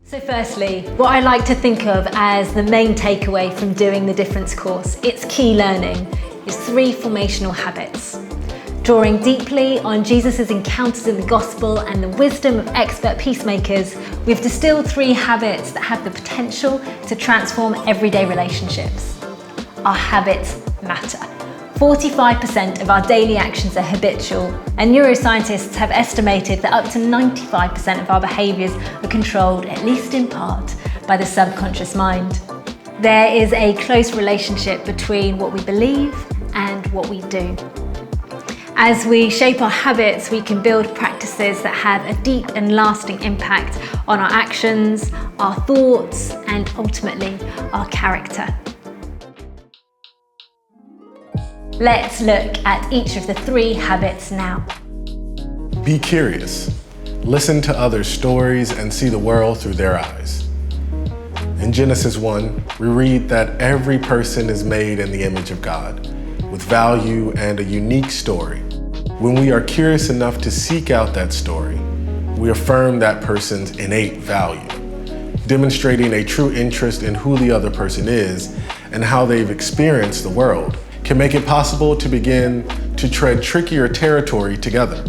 So firstly, what I like to think of as the main takeaway from doing the Difference course, its key learning, is 3 formational habits. Drawing deeply on Jesus' encounters in the gospel and the wisdom of expert peacemakers, we've distilled 3 habits that have the potential to transform everyday relationships. Our habits matter. 45% of our daily actions are habitual, and neuroscientists have estimated that up to 95% of our behaviours are controlled, at least in part, by the subconscious mind. There is a close relationship between what we believe and what we do. As we shape our habits, we can build practices that have a deep and lasting impact on our actions, our thoughts, and ultimately our character. Let's look at each of the 3 habits now. Be curious. Listen to others' stories and see the world through their eyes. In Genesis 1, we read that every person is made in the image of God, with value and a unique story. When we are curious enough to seek out that story, we affirm that person's innate value, demonstrating a true interest in who the other person is and how they've experienced the world. Can make it possible to begin to tread trickier territory together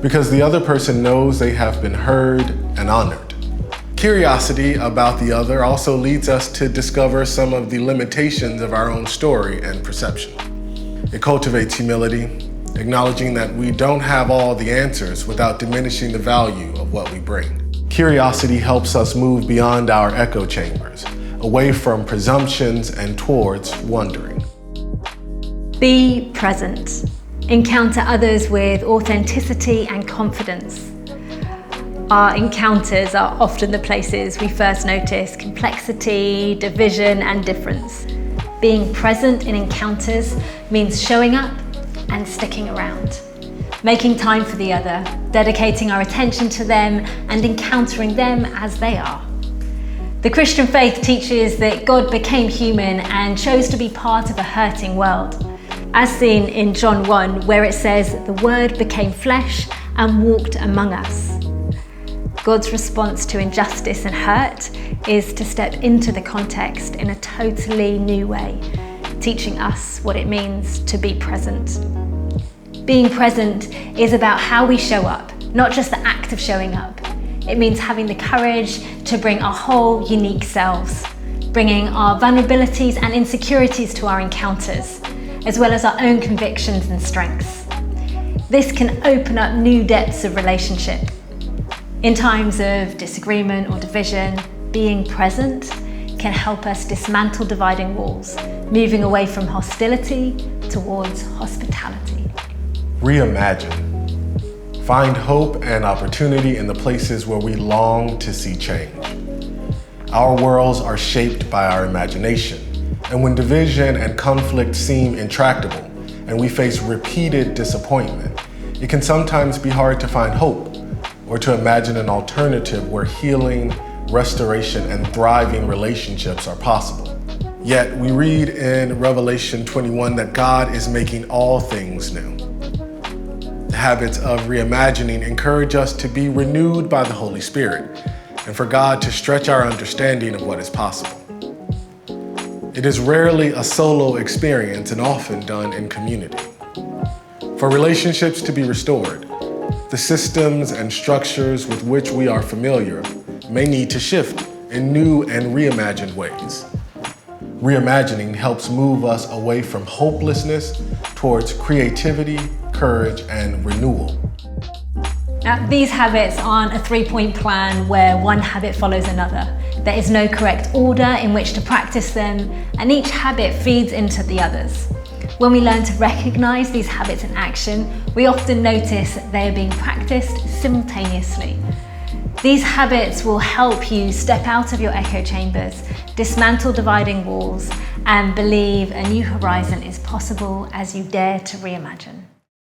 because the other person knows they have been heard and honored. Curiosity about the other also leads us to discover some of the limitations of our own story and perception. It cultivates humility, acknowledging that we don't have all the answers without diminishing the value of what we bring. Curiosity helps us move beyond our echo chambers, away from presumptions and towards wondering. Be present. Encounter others with authenticity and confidence. Our encounters are often the places we first notice complexity, division, and difference. Being present in encounters means showing up and sticking around. Making time for the other, dedicating our attention to them, and encountering them as they are. The Christian faith teaches that God became human and chose to be part of a hurting world, as seen in John 1, where it says, "The Word became flesh and walked among us." God's response to injustice and hurt is to step into the context in a totally new way, teaching us what it means to be present. Being present is about how we show up, not just the act of showing up. It means having the courage to bring our whole unique selves, bringing our vulnerabilities and insecurities to our encounters, as well as our own convictions and strengths. This can open up new depths of relationship. In times of disagreement or division, being present can help us dismantle dividing walls, moving away from hostility towards hospitality. Reimagine. Find hope and opportunity in the places where we long to see change. Our worlds are shaped by our imagination. And when division and conflict seem intractable and we face repeated disappointment, it can sometimes be hard to find hope or to imagine an alternative where healing, restoration, and thriving relationships are possible. Yet we read in Revelation 21 that God is making all things new. The habits of reimagining encourage us to be renewed by the Holy Spirit and for God to stretch our understanding of what is possible. It is rarely a solo experience and often done in community. For relationships to be restored, the systems and structures with which we are familiar may need to shift in new and reimagined ways. Reimagining helps move us away from hopelessness towards creativity, courage, and renewal. Now, these habits aren't a 3-point plan where one habit follows another. There is no correct order in which to practice them, and each habit feeds into the others. When we learn to recognize these habits in action, we often notice that they are being practiced simultaneously. These habits will help you step out of your echo chambers, dismantle dividing walls, and believe a new horizon is possible as you dare to reimagine.